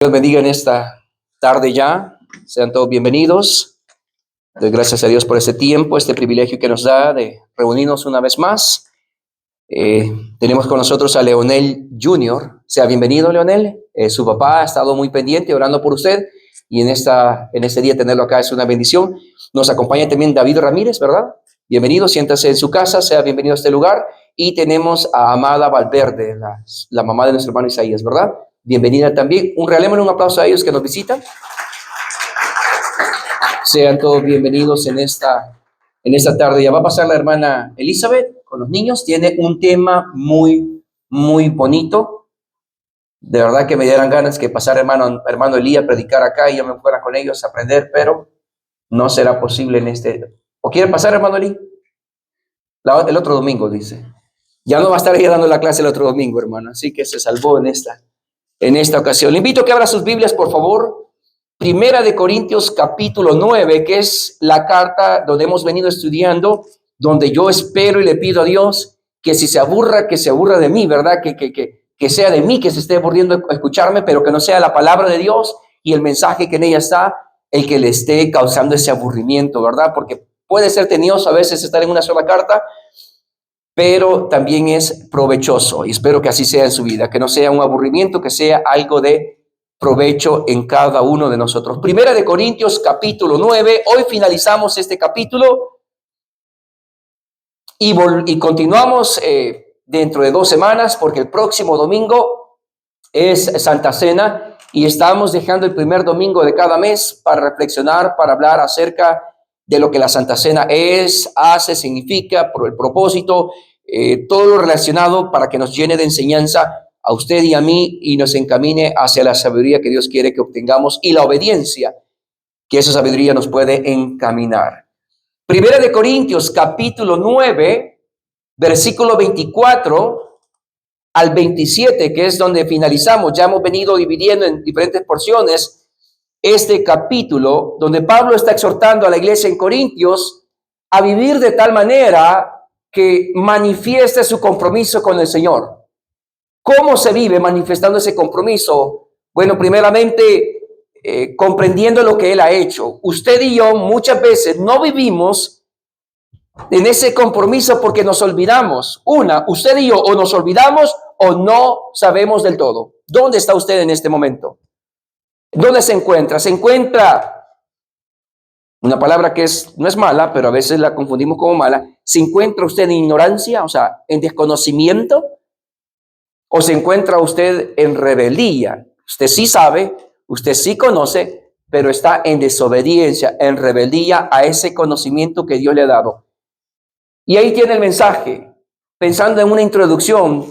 Dios bendiga en esta tarde ya. Sean todos bienvenidos. Doy gracias a Dios por este tiempo, este privilegio que nos da de reunirnos una vez más. Tenemos con nosotros a Leonel Jr. Sea bienvenido, Leonel. Su papá ha estado muy pendiente, orando por usted. Y en este día tenerlo acá es una bendición. Nos acompaña también David Ramírez, ¿verdad? Bienvenido, siéntase en su casa, sea bienvenido a este lugar. Y tenemos a Amada Valverde, la mamá de nuestro hermano Isaías, ¿verdad? Bienvenida también. Regalémosle un aplauso a ellos que nos visitan. Sean todos bienvenidos en esta tarde. Ya va a pasar la hermana Elizabeth con los niños. Tiene un tema muy, muy bonito. De verdad que me dieran ganas que pasara hermano Elías a predicar acá y yo me fuera con ellos a aprender, pero no será posible en este. ¿O quieren pasar, hermano Elías? El otro domingo, dice. Ya no va a estar ella dando la clase el otro domingo, hermano. Así que se salvó en esta ocasión. Le invito a que abra sus Biblias, por favor. Primera de Corintios capítulo 9, que es la carta donde hemos venido estudiando, donde yo espero y le pido a Dios que si se aburra, que se aburra de mí, ¿verdad? Que sea de mí, que se esté aburriendo a escucharme, pero que no sea la palabra de Dios y el mensaje que en ella está el que le esté causando ese aburrimiento, ¿verdad? Porque puede ser tedioso a veces estar en una sola carta, pero también es provechoso y espero que así sea en su vida, que no sea un aburrimiento, que sea algo de provecho en cada uno de nosotros. Primera de Corintios capítulo 9, hoy finalizamos este capítulo y continuamos dentro de 2 semanas porque el próximo domingo es Santa Cena y estamos dejando el primer domingo de cada mes para reflexionar, para hablar acerca de lo que la Santa Cena es, hace, significa, por el propósito, todo lo relacionado para que nos llene de enseñanza a usted y a mí y nos encamine hacia la sabiduría que Dios quiere que obtengamos y la obediencia que esa sabiduría nos puede encaminar. Primera de Corintios capítulo 9, versículo 24 al 27, que es donde finalizamos. Ya hemos venido dividiendo en diferentes porciones este capítulo, donde Pablo está exhortando a la iglesia en Corintios a vivir de tal manera que manifieste su compromiso con el Señor. ¿Cómo se vive manifestando ese compromiso? Bueno, primeramente, comprendiendo lo que Él ha hecho. Usted y yo muchas veces no vivimos en ese compromiso porque nos olvidamos. Usted y yo o nos olvidamos o no sabemos del todo. ¿Dónde está usted en este momento? ¿Dónde se encuentra? Se encuentra, una palabra que no es mala, pero a veces la confundimos como mala. ¿Se encuentra usted en ignorancia, o sea, en desconocimiento? ¿O se encuentra usted en rebeldía? Usted sí sabe, usted sí conoce, pero está en desobediencia, en rebeldía a ese conocimiento que Dios le ha dado. Y ahí tiene el mensaje, pensando en una introducción,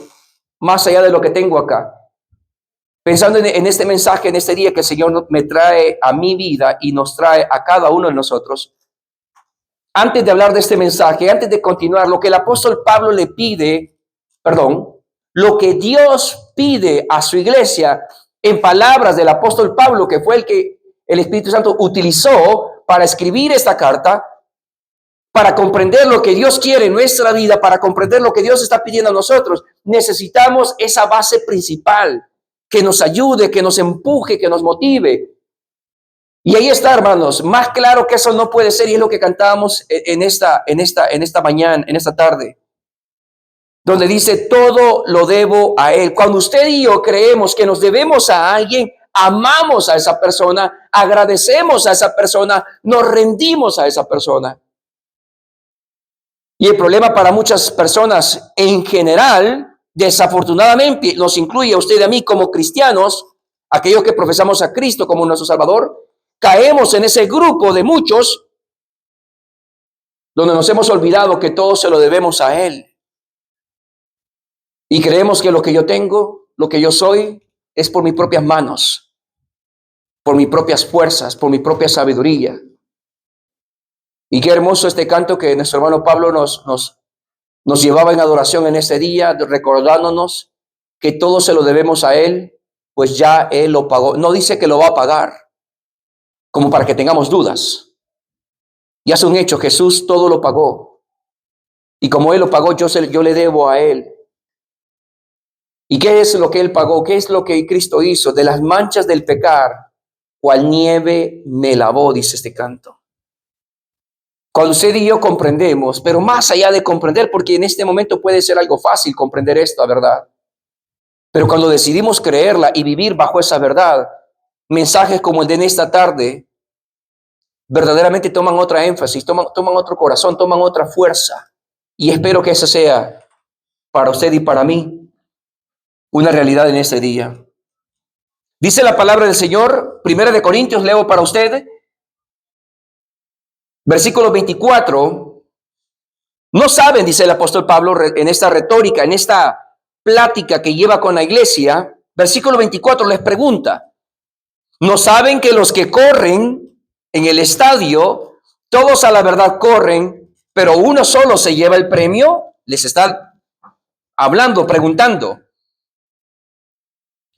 más allá de lo que tengo acá. Pensando en este mensaje, en este día que el Señor me trae a mi vida y nos trae a cada uno de nosotros. Antes de hablar de este mensaje, antes de continuar, lo que el apóstol Pablo le pide, lo que Dios pide a su iglesia en palabras del apóstol Pablo, que fue el que el Espíritu Santo utilizó para escribir esta carta, para comprender lo que Dios quiere en nuestra vida, para comprender lo que Dios está pidiendo a nosotros, necesitamos esa base principal que nos ayude, que nos empuje, que nos motive. Y ahí está, hermanos, más claro que eso no puede ser, y es lo que cantábamos en esta mañana, en esta tarde, donde dice, todo lo debo a Él. Cuando usted y yo creemos que nos debemos a alguien, amamos a esa persona, agradecemos a esa persona, nos rendimos a esa persona. Y el problema para muchas personas en general, desafortunadamente, nos incluye a usted y a mí como cristianos, aquellos que profesamos a Cristo como nuestro Salvador, caemos en ese grupo de muchos donde nos hemos olvidado que todo se lo debemos a Él. Y creemos que lo que yo tengo, lo que yo soy, es por mis propias manos, por mis propias fuerzas, por mi propia sabiduría. Y qué hermoso este canto que nuestro hermano Pablo nos llevaba en adoración en ese día, recordándonos que todo se lo debemos a Él, pues ya Él lo pagó. No dice que lo va a pagar, como para que tengamos dudas. Ya es un hecho, Jesús todo lo pagó. Y como Él lo pagó, yo le debo a Él. ¿Y qué es lo que Él pagó? ¿Qué es lo que Cristo hizo? De las manchas del pecar, cual nieve me lavó, dice este canto. Cuando usted y yo comprendemos, pero más allá de comprender, porque en este momento puede ser algo fácil comprender esta verdad, pero cuando decidimos creerla y vivir bajo esa verdad, mensajes como el de esta tarde verdaderamente toman otra énfasis, toman otro corazón, toman otra fuerza. Y espero que esa sea para usted y para mí una realidad en este día. Dice la palabra del Señor, 1 Corintios, leo para usted, versículo 24. No saben, dice el apóstol Pablo, en esta retórica, en esta plática que lleva con la iglesia, versículo 24 les pregunta, ¿no saben que los que corren en el estadio, todos a la verdad corren, pero uno solo se lleva el premio? Les está hablando, preguntando.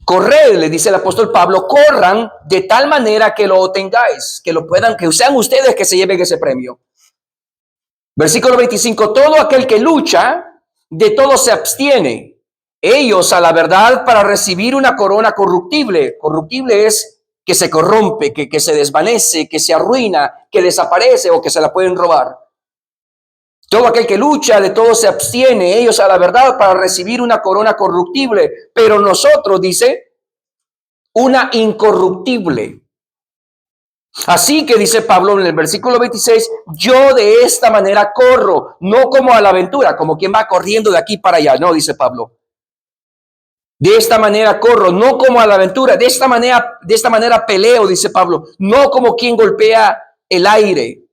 Corred, le dice el apóstol Pablo, corran de tal manera que lo tengáis, que lo puedan, que sean ustedes que se lleven ese premio. Versículo 25, todo aquel que lucha, de todo se abstiene. Ellos a la verdad para recibir una corona corruptible. Corruptible es que se corrompe, que se desvanece, que se arruina, que desaparece o que se la pueden robar. Todo aquel que lucha, de todo se abstiene, ellos a la verdad para recibir una corona corruptible, pero nosotros, dice, una incorruptible. Así que dice Pablo en el versículo 26, yo de esta manera corro, no como a la aventura, como quien va corriendo de aquí para allá, no, dice Pablo. De esta manera corro, no como a la aventura, de esta manera peleo, dice Pablo, no como quien golpea el aire,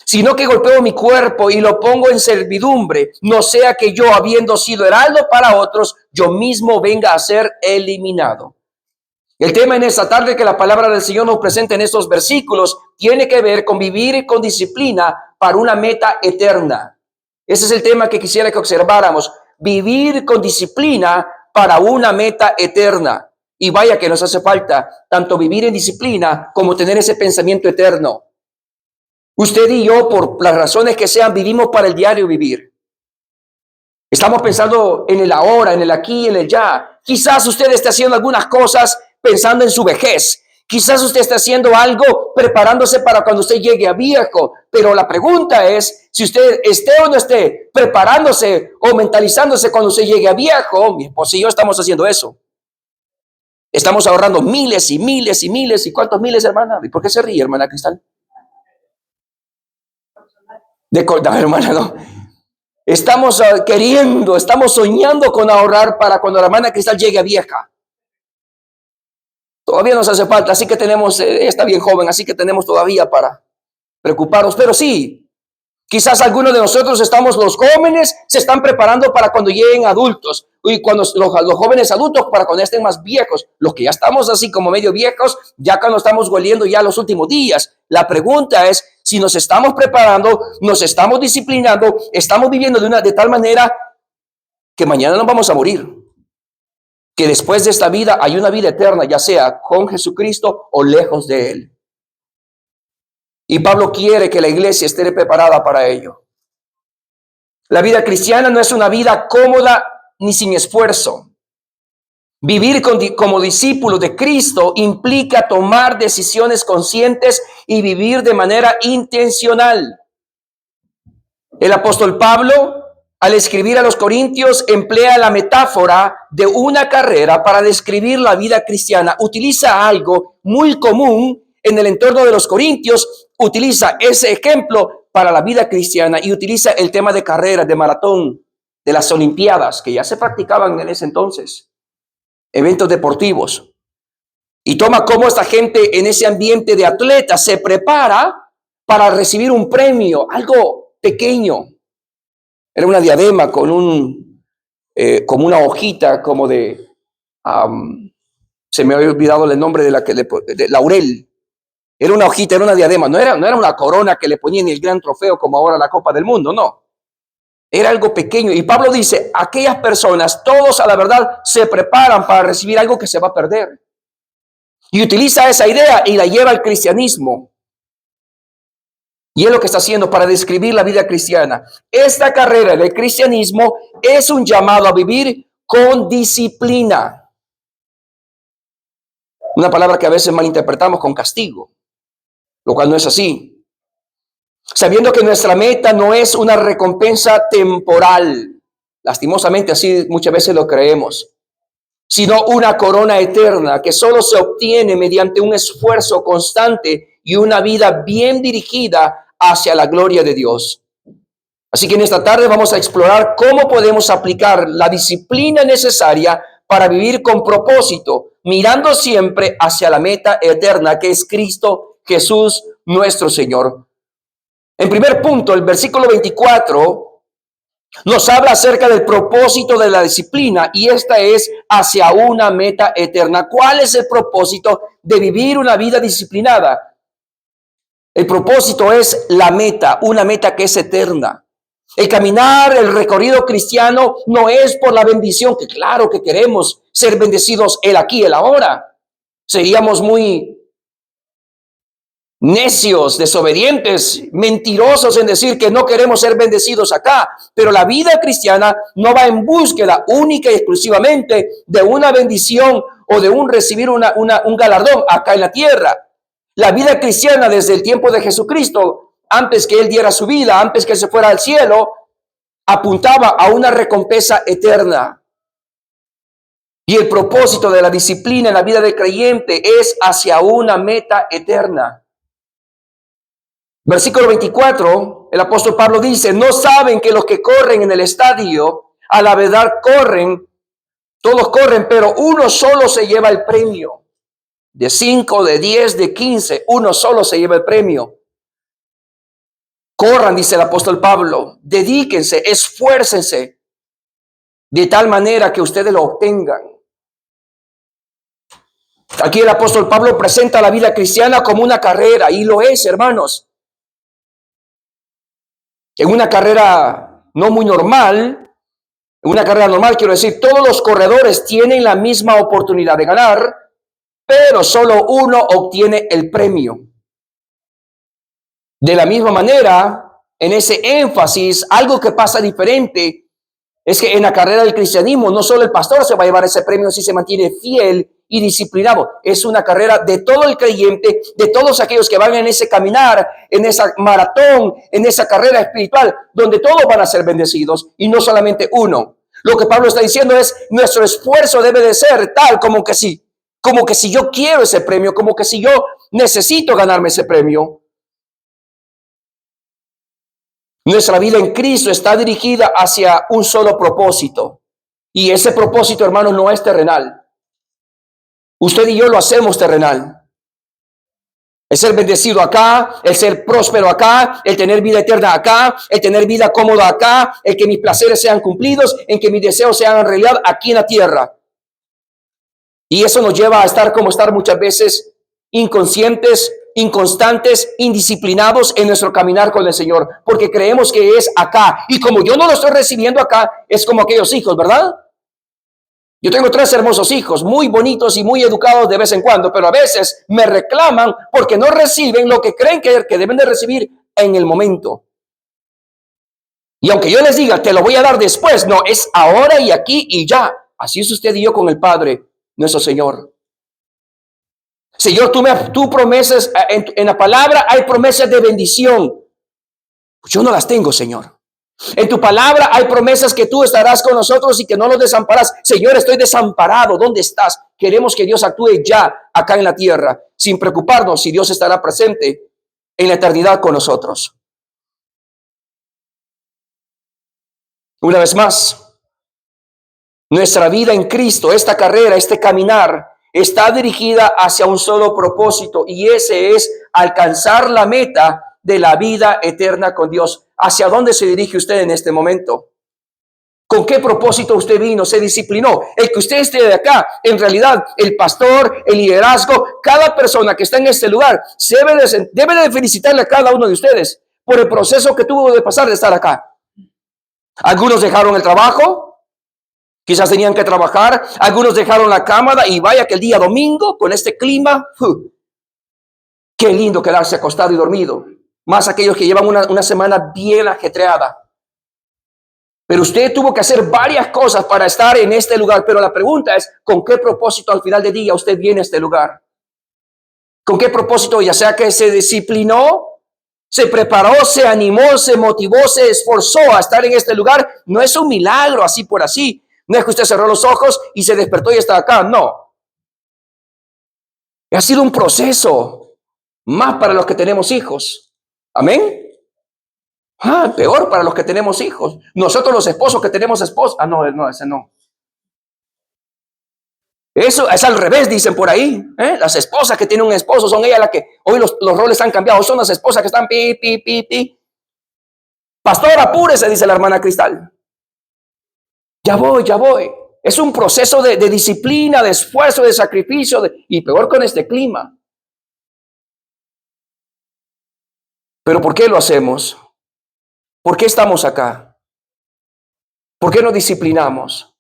sino que golpeo mi cuerpo y lo pongo en servidumbre, no sea que yo, habiendo sido heraldo para otros, yo mismo venga a ser eliminado. El tema en esta tarde que la palabra del Señor nos presenta en estos versículos tiene que ver con vivir con disciplina para una meta eterna. Ese es el tema que quisiera que observáramos, vivir con disciplina para una meta eterna. Y vaya que nos hace falta tanto vivir en disciplina como tener ese pensamiento eterno. Usted y yo, por las razones que sean, vivimos para el diario vivir. Estamos pensando en el ahora, en el aquí, en el ya. Quizás usted esté haciendo algunas cosas pensando en su vejez. Quizás usted esté haciendo algo preparándose para cuando usted llegue a viejo. Pero la pregunta es, si usted esté o no esté preparándose o mentalizándose cuando usted llegue a viejo. Mi esposa y yo estamos haciendo eso. Estamos ahorrando miles y miles y miles. ¿Y cuántos miles, hermana? ¿Y por qué se ríe, hermana Cristal? No, hermana, no. Estamos estamos soñando con ahorrar para cuando la hermana Cristal llegue a vieja. Todavía nos hace falta, así que tenemos, está bien joven, así que tenemos todavía para preocuparnos. Pero sí, quizás algunos de nosotros los jóvenes se están preparando para cuando lleguen adultos. Y cuando los jóvenes adultos para cuando estén más viejos. Los que ya estamos así como medio viejos, ya cuando estamos hueliendo ya los últimos días. La pregunta es si nos estamos preparando, nos estamos disciplinando, estamos viviendo de tal manera que mañana nos vamos a morir. Que después de esta vida hay una vida eterna, ya sea con Jesucristo o lejos de Él. Y Pablo quiere que la iglesia esté preparada para ello. La vida cristiana no es una vida cómoda ni sin esfuerzo. Vivir como discípulo de Cristo implica tomar decisiones conscientes y vivir de manera intencional. El apóstol Pablo, al escribir a los Corintios, emplea la metáfora de una carrera para describir la vida cristiana. Utiliza algo muy común en el entorno de los Corintios, utiliza ese ejemplo para la vida cristiana y utiliza el tema de carreras, de maratón, de las Olimpiadas, que ya se practicaban en ese entonces, eventos deportivos. Y toma cómo esta gente en ese ambiente de atletas se prepara para recibir un premio, algo pequeño. Era una diadema con como una hojita como de, se me había olvidado el nombre de laurel. Era una hojita, era una diadema, no era una corona que le ponían el gran trofeo como ahora la Copa del Mundo, no. Era algo pequeño. Y Pablo dice, aquellas personas, todos a la verdad, se preparan para recibir algo que se va a perder. Y utiliza esa idea y la lleva al cristianismo. Y es lo que está haciendo para describir la vida cristiana. Esta carrera del cristianismo es un llamado a vivir con disciplina. Una palabra que a veces malinterpretamos con castigo, lo cual no es así. Sabiendo que nuestra meta no es una recompensa temporal, lastimosamente así muchas veces lo creemos, sino una corona eterna que solo se obtiene mediante un esfuerzo constante y una vida bien dirigida hacia la gloria de Dios. Así que en esta tarde vamos a explorar cómo podemos aplicar la disciplina necesaria para vivir con propósito, mirando siempre hacia la meta eterna que es Cristo Jesús nuestro Señor. En primer punto, el versículo 24 nos habla acerca del propósito de la disciplina y esta es hacia una meta eterna. ¿Cuál es el propósito de vivir una vida disciplinada? El propósito es la meta, una meta que es eterna. El caminar, el recorrido cristiano no es por la bendición, que claro que queremos ser bendecidos el aquí, el ahora. Seríamos muy necios, desobedientes, mentirosos en decir que no queremos ser bendecidos acá, pero la vida cristiana no va en búsqueda única y exclusivamente de una bendición o de recibir un galardón acá en la tierra. La vida cristiana desde el tiempo de Jesucristo, antes que Él diera su vida, antes que se fuera al cielo, apuntaba a una recompensa eterna. Y el propósito de la disciplina en la vida del creyente es hacia una meta eterna. Versículo 24, el apóstol Pablo dice, ¿no saben que los que corren en el estadio, a la verdad corren, todos corren, pero uno solo se lleva el premio? De 5, de 10, de 15, uno solo se lleva el premio. Corran, dice el apóstol Pablo, dedíquense, esfuércense, de tal manera que ustedes lo obtengan. Aquí el apóstol Pablo presenta la vida cristiana como una carrera, y lo es, hermanos. En una carrera no muy normal, en una carrera normal quiero decir, todos los corredores tienen la misma oportunidad de ganar, pero solo uno obtiene el premio. De la misma manera, en ese énfasis, algo que pasa diferente es que en la carrera del cristianismo no solo el pastor se va a llevar ese premio si se mantiene fiel y disciplinado. Es una carrera de todo el creyente, de todos aquellos que van en ese caminar, en esa maratón, en esa carrera espiritual, donde todos van a ser bendecidos y no solamente uno. Lo que Pablo está diciendo es, nuestro esfuerzo debe de ser tal como que si yo quiero ese premio, como que si yo necesito ganarme ese premio. Nuestra vida en Cristo está dirigida hacia un solo propósito. Y ese propósito, hermanos, no es terrenal. Usted y yo lo hacemos terrenal. El ser bendecido acá, el ser próspero acá, el tener vida eterna acá, el tener vida cómoda acá, el que mis placeres sean cumplidos, en que mis deseos sean realidad aquí en la tierra. Y eso nos lleva a estar muchas veces inconscientes, inconstantes, indisciplinados en nuestro caminar con el Señor, porque creemos que es acá. Y como yo no lo estoy recibiendo acá, es como aquellos hijos, ¿verdad? Yo tengo 3 hermosos hijos, muy bonitos y muy educados de vez en cuando, pero a veces me reclaman porque no reciben lo que creen que deben de recibir en el momento. Y aunque yo les diga, te lo voy a dar después, no, es ahora y aquí y ya. Así es usted y yo con el Padre, nuestro Señor. Señor, tú promesas, en la palabra hay promesas de bendición. Pues yo no las tengo, Señor. En tu palabra hay promesas que tú estarás con nosotros y que no nos desamparás. Señor, estoy desamparado. ¿Dónde estás? Queremos que Dios actúe ya acá en la tierra, sin preocuparnos si Dios estará presente en la eternidad con nosotros. Una vez más, nuestra vida en Cristo, esta carrera, este caminar, está dirigida hacia un solo propósito y ese es alcanzar la meta de la vida eterna con Dios. ¿Hacia dónde se dirige usted en este momento? ¿Con qué propósito usted vino? ¿Se disciplinó? El que usted esté de acá, en realidad, el pastor, el liderazgo, cada persona que está en este lugar, debe de felicitarle a cada uno de ustedes por el proceso que tuvo de pasar de estar acá. Algunos dejaron el trabajo, quizás tenían que trabajar, algunos dejaron la cámara y vaya que el día domingo, con este clima, qué lindo quedarse acostado y dormido. Más aquellos que llevan una semana bien ajetreada. Pero usted tuvo que hacer varias cosas para estar en este lugar. Pero la pregunta es, ¿con qué propósito al final del día usted viene a este lugar? ¿Con qué propósito? Ya sea que se disciplinó, se preparó, se animó, se motivó, se esforzó a estar en este lugar. No es un milagro así por así. No es que usted cerró los ojos y se despertó y está acá. No. Ha sido un proceso, más para los que tenemos hijos. Amén. Peor para los que tenemos hijos. Nosotros los esposos que tenemos esposos. No, ese no. Eso es al revés, dicen por ahí. Las esposas que tienen un esposo son ellas las que, hoy los roles han cambiado. Son las esposas que están pi. Pastor, apúrese, dice la hermana Cristal. Ya voy. Es un proceso de disciplina, de esfuerzo, de sacrificio, y peor con este clima. Pero ¿por qué lo hacemos? ¿Por qué estamos acá? ¿Por qué nos disciplinamos?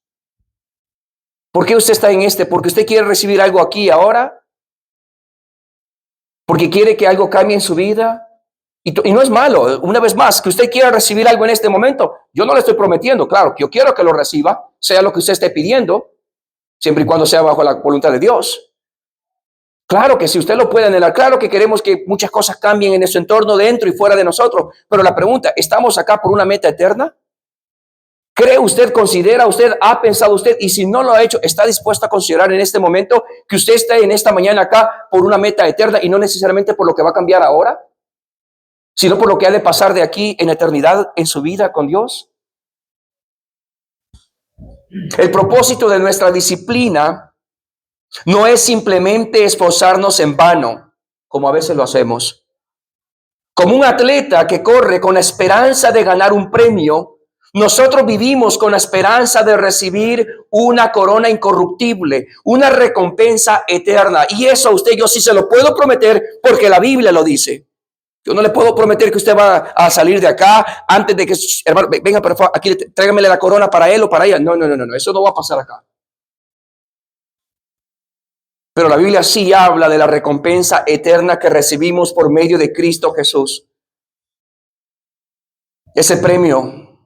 ¿Por qué usted está en este? ¿Porque usted quiere recibir algo aquí ahora? ¿Porque quiere que algo cambie en su vida? Y no es malo, una vez más, que usted quiera recibir algo en este momento. Yo no le estoy prometiendo, claro, que yo quiero que lo reciba, sea lo que usted esté pidiendo, siempre y cuando sea bajo la voluntad de Dios. Claro que si usted lo puede anhelar, claro que queremos que muchas cosas cambien en su entorno, dentro y fuera de nosotros. Pero la pregunta, ¿estamos acá por una meta eterna? ¿Cree usted, considera usted, ha pensado usted? Y si no lo ha hecho, ¿está dispuesto a considerar en este momento que usted está en esta mañana acá por una meta eterna y no necesariamente por lo que va a cambiar ahora, sino por lo que ha de pasar de aquí en eternidad en su vida con Dios? El propósito de nuestra disciplina no es simplemente esforzarnos en vano, como a veces lo hacemos. Como un atleta que corre con la esperanza de ganar un premio, nosotros vivimos con la esperanza de recibir una corona incorruptible, una recompensa eterna. Y eso a usted yo sí se lo puedo prometer porque la Biblia lo dice. Yo no le puedo prometer que usted va a salir de acá antes de que, hermano, venga, por favor, aquí tráigamele la corona para él o para ella. No, eso no va a pasar acá. Pero la Biblia sí habla de la recompensa eterna que recibimos por medio de Cristo Jesús. Ese premio,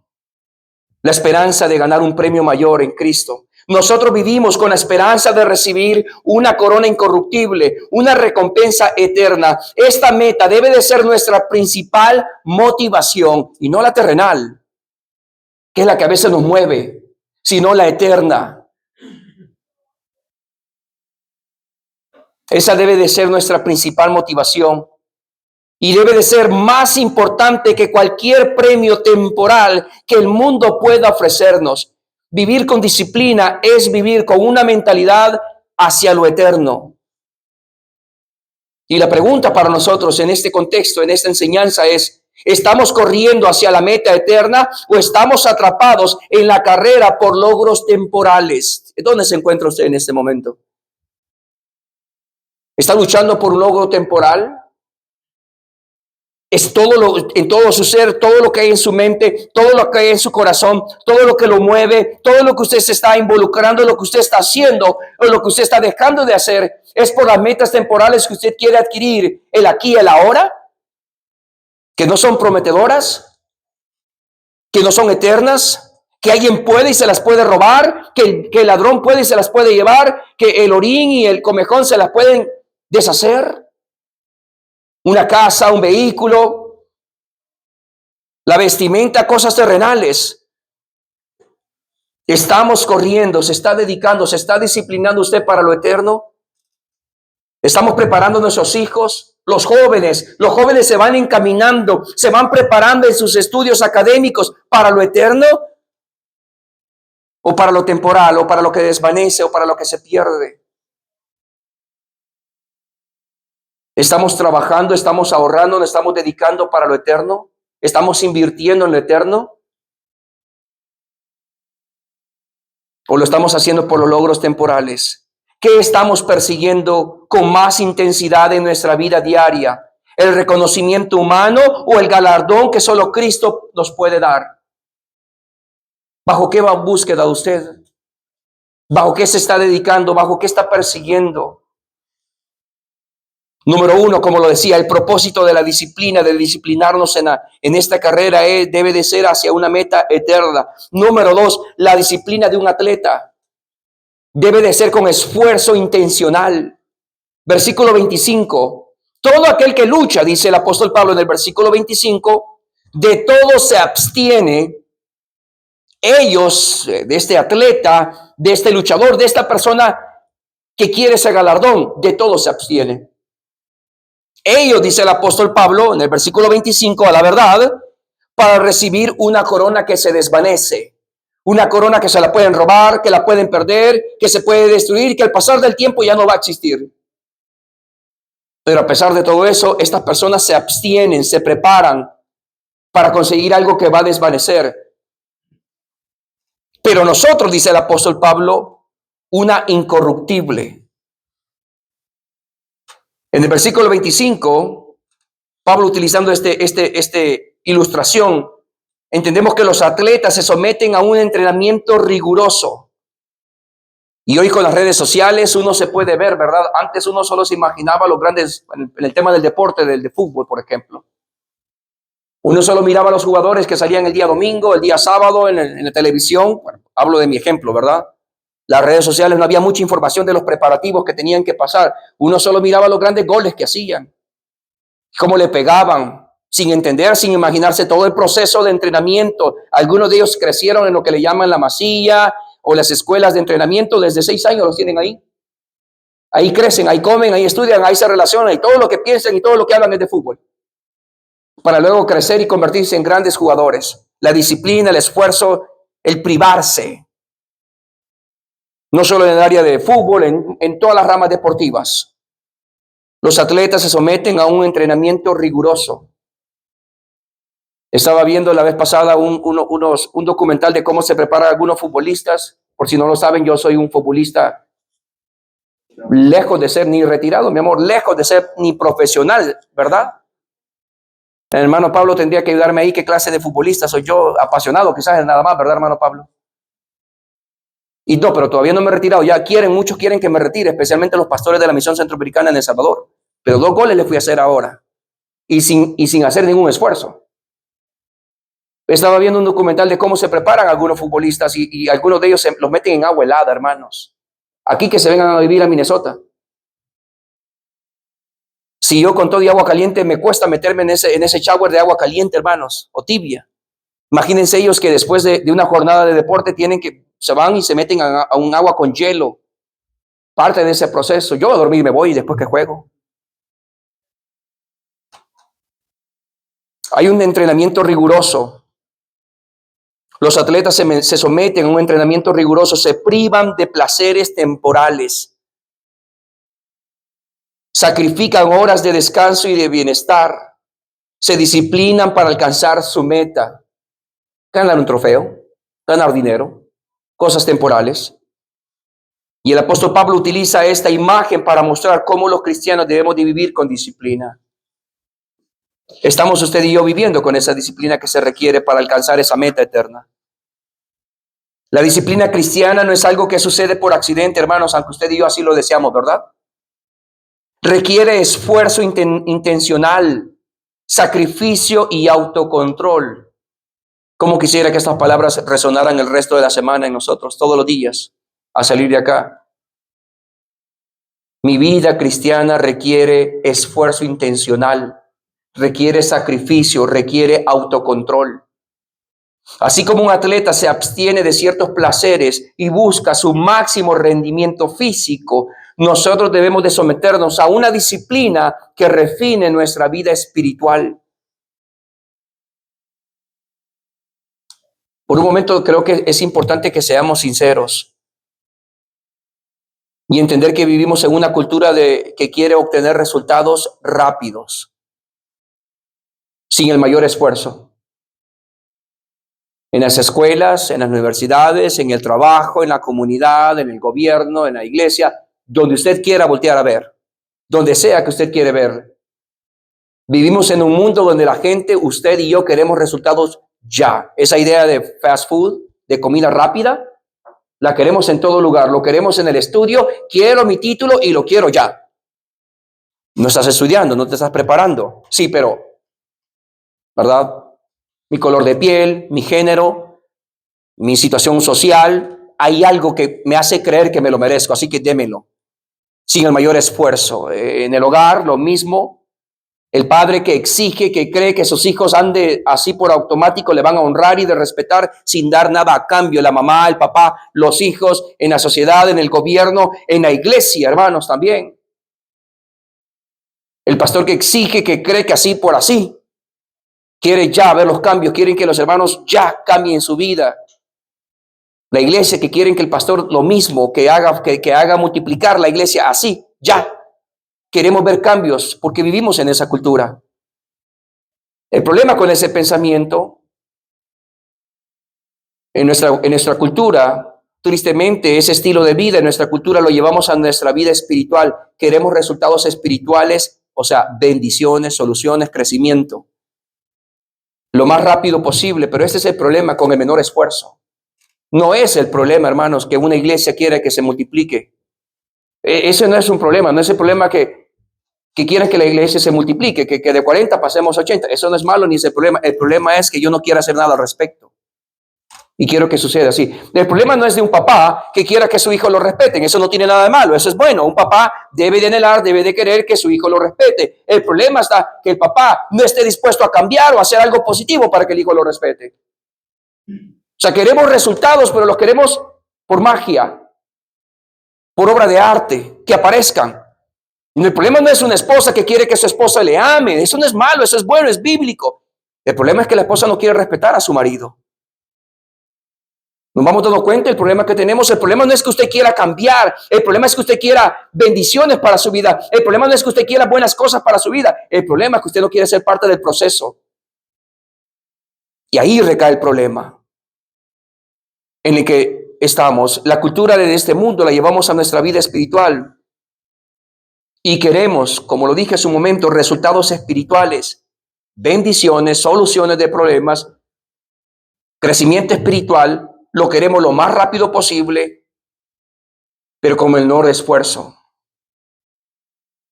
la esperanza de ganar un premio mayor en Cristo. Nosotros vivimos con la esperanza de recibir una corona incorruptible, una recompensa eterna. Esta meta debe de ser nuestra principal motivación y no la terrenal, que es la que a veces nos mueve, sino la eterna. Esa debe de ser nuestra principal motivación y debe de ser más importante que cualquier premio temporal que el mundo pueda ofrecernos. Vivir con disciplina es vivir con una mentalidad hacia lo eterno. Y la pregunta para nosotros en este contexto, en esta enseñanza es, ¿estamos corriendo hacia la meta eterna o estamos atrapados en la carrera por logros temporales? ¿Dónde se encuentra usted en este momento? ¿Está luchando por un logro temporal? Es en todo su ser, todo lo que hay en su mente, todo lo que hay en su corazón, todo lo que lo mueve, todo lo que usted se está involucrando, lo que usted está haciendo o lo que usted está dejando de hacer, es por las metas temporales que usted quiere adquirir, el aquí y el ahora, que no son prometedoras, que no son eternas, que alguien puede y se las puede robar, que el ladrón puede y se las puede llevar, que el orín y el comejón se las pueden deshacer. Una casa, un vehículo, la vestimenta, cosas terrenales. Estamos corriendo, se está dedicando, se está disciplinando usted para lo eterno. Estamos preparando a nuestros hijos, los jóvenes se van encaminando, se van preparando en sus estudios académicos para lo eterno o para lo temporal o para lo que desvanece o para lo que se pierde. Estamos trabajando, estamos ahorrando, nos estamos dedicando para lo eterno. ¿Estamos invirtiendo en lo eterno? ¿O lo estamos haciendo por los logros temporales? ¿Qué estamos persiguiendo con más intensidad en nuestra vida diaria? ¿El reconocimiento humano o el galardón que solo Cristo nos puede dar? ¿Bajo qué va búsqueda usted? ¿Bajo qué se está dedicando? ¿Bajo qué está persiguiendo? Número uno, como lo decía, el propósito de la disciplina, de disciplinarnos en esta carrera debe de ser hacia una meta eterna. Número dos, la disciplina de un atleta debe de ser con esfuerzo intencional. Versículo 25, todo aquel que lucha, dice el apóstol Pablo en el versículo 25, de todo se abstiene. Ellos, de este atleta, de este luchador, de esta persona que quiere ese galardón, de todo se abstiene. Ellos, dice el apóstol Pablo en el versículo 25, a la verdad, para recibir una corona que se desvanece, una corona que se la pueden robar, que la pueden perder, que se puede destruir, que al pasar del tiempo ya no va a existir. Pero a pesar de todo eso, estas personas se abstienen, se preparan para conseguir algo que va a desvanecer. Pero nosotros, dice el apóstol Pablo, una incorruptible. En el versículo 25, Pablo utilizando esta ilustración, entendemos que los atletas se someten a un entrenamiento riguroso. Y hoy con las redes sociales uno se puede ver, ¿verdad? Antes uno solo se imaginaba los grandes, en el tema del deporte, del fútbol, por ejemplo. Uno solo miraba a los jugadores que salían el día domingo, el día sábado en la televisión. Bueno, hablo de mi ejemplo, ¿verdad? Las redes sociales no había mucha información de los preparativos que tenían que pasar. Uno solo miraba los grandes goles que hacían, cómo le pegaban, sin entender, sin imaginarse todo el proceso de entrenamiento. Algunos de ellos crecieron en lo que le llaman la masilla o las escuelas de entrenamiento. Desde 6 años los tienen ahí. Ahí crecen, ahí comen, ahí estudian, ahí se relacionan y todo lo que piensan y todo lo que hablan es de fútbol. Para luego crecer y convertirse en grandes jugadores. La disciplina, el esfuerzo, el privarse. No solo en el área de fútbol, en todas las ramas deportivas. Los atletas se someten a un entrenamiento riguroso. Estaba viendo la vez pasada un documental de cómo se preparan algunos futbolistas. Por si no lo saben, yo soy un futbolista lejos de ser ni retirado, mi amor, lejos de ser ni profesional, ¿verdad? El hermano Pablo tendría que ayudarme ahí. ¿Qué clase de futbolista soy yo? Apasionado, quizás nada más, ¿verdad, hermano Pablo? Y no, pero todavía no me he retirado. Ya muchos quieren que me retire, especialmente los pastores de la Misión Centroamericana en El Salvador. Pero 2 goles le fui a hacer ahora. Y sin hacer ningún esfuerzo. Estaba viendo un documental de cómo se preparan algunos futbolistas y algunos de ellos los meten en agua helada, hermanos. Aquí que se vengan a vivir a Minnesota. Si yo con todo y agua caliente me cuesta meterme en ese shower de agua caliente, hermanos, o tibia. Imagínense ellos que después de una jornada de deporte se van y se meten a un agua con hielo. Parte de ese proceso. Yo a dormir me voy después que juego. Hay un entrenamiento riguroso. Los atletas se someten a un entrenamiento riguroso, se privan de placeres temporales. Sacrifican horas de descanso y de bienestar. Se disciplinan para alcanzar su meta. Ganar un trofeo, ganar dinero, cosas temporales. Y el apóstol Pablo utiliza esta imagen para mostrar cómo los cristianos debemos de vivir con disciplina. Estamos usted y yo viviendo con esa disciplina que se requiere para alcanzar esa meta eterna. La disciplina cristiana no es algo que sucede por accidente, hermanos, aunque usted y yo así lo deseamos, ¿verdad? Requiere esfuerzo intencional, sacrificio y autocontrol. Como quisiera que estas palabras resonaran el resto de la semana en nosotros, todos los días, a salir de acá. Mi vida cristiana requiere esfuerzo intencional, requiere sacrificio, requiere autocontrol. Así como un atleta se abstiene de ciertos placeres y busca su máximo rendimiento físico, nosotros debemos de someternos a una disciplina que refine nuestra vida espiritual. Por un momento creo que es importante que seamos sinceros y entender que vivimos en una cultura que quiere obtener resultados rápidos, sin el mayor esfuerzo. En las escuelas, en las universidades, en el trabajo, en la comunidad, en el gobierno, en la iglesia, donde usted quiera voltear a ver, donde sea que usted quiere ver. Vivimos en un mundo donde la gente, usted y yo, queremos resultados ya. Esa idea de fast food, de comida rápida, la queremos en todo lugar. Lo queremos en el estudio, quiero mi título y lo quiero ya. No estás estudiando, no te estás preparando. Sí, pero, ¿verdad? Mi color de piel, mi género, mi situación social, hay algo que me hace creer que me lo merezco, así que démelo, sin el mayor esfuerzo. En el hogar, lo mismo. El padre que exige, que cree que sus hijos ande así por automático, le van a honrar y de respetar sin dar nada a cambio. La mamá, el papá, los hijos, en la sociedad, en el gobierno, en la iglesia, hermanos, también. El pastor que exige, que cree que así por así, quiere ya ver los cambios, quieren que los hermanos ya cambien su vida. La iglesia que quieren que el pastor lo mismo, que haga multiplicar la iglesia así, ya. Queremos ver cambios porque vivimos en esa cultura. El problema con ese pensamiento en nuestra cultura, tristemente, ese estilo de vida en nuestra cultura lo llevamos a nuestra vida espiritual. Queremos resultados espirituales, o sea, bendiciones, soluciones, crecimiento, lo más rápido posible, pero ese es el problema con el menor esfuerzo. No es el problema, hermanos, que una iglesia quiera que se multiplique. Ese no es un problema, no es el problema que quieran que la iglesia se multiplique, que de 40 pasemos a 80. Eso no es malo ni es el problema. El problema es que yo no quiero hacer nada al respecto. Y quiero que suceda así. El problema no es de un papá que quiera que su hijo lo respeten. Eso no tiene nada de malo. Eso es bueno. Un papá debe de anhelar, debe de querer que su hijo lo respete. El problema está que el papá no esté dispuesto a cambiar o a hacer algo positivo para que el hijo lo respete. O sea, queremos resultados, pero los queremos por magia, por obra de arte, que aparezcan. Y el problema no es una esposa que quiere que su esposa le ame. Eso no es malo, eso es bueno, es bíblico. El problema es que la esposa no quiere respetar a su marido. Nos vamos dando cuenta del problema que tenemos. El problema no es que usted quiera cambiar. El problema es que usted quiera bendiciones para su vida. El problema no es que usted quiera buenas cosas para su vida. El problema es que usted no quiere ser parte del proceso. Y ahí recae el problema en el que estamos. La cultura de este mundo la llevamos a nuestra vida espiritual. Y queremos, como lo dije hace un momento, resultados espirituales, bendiciones, soluciones de problemas, crecimiento espiritual. Lo queremos lo más rápido posible, pero con menor esfuerzo.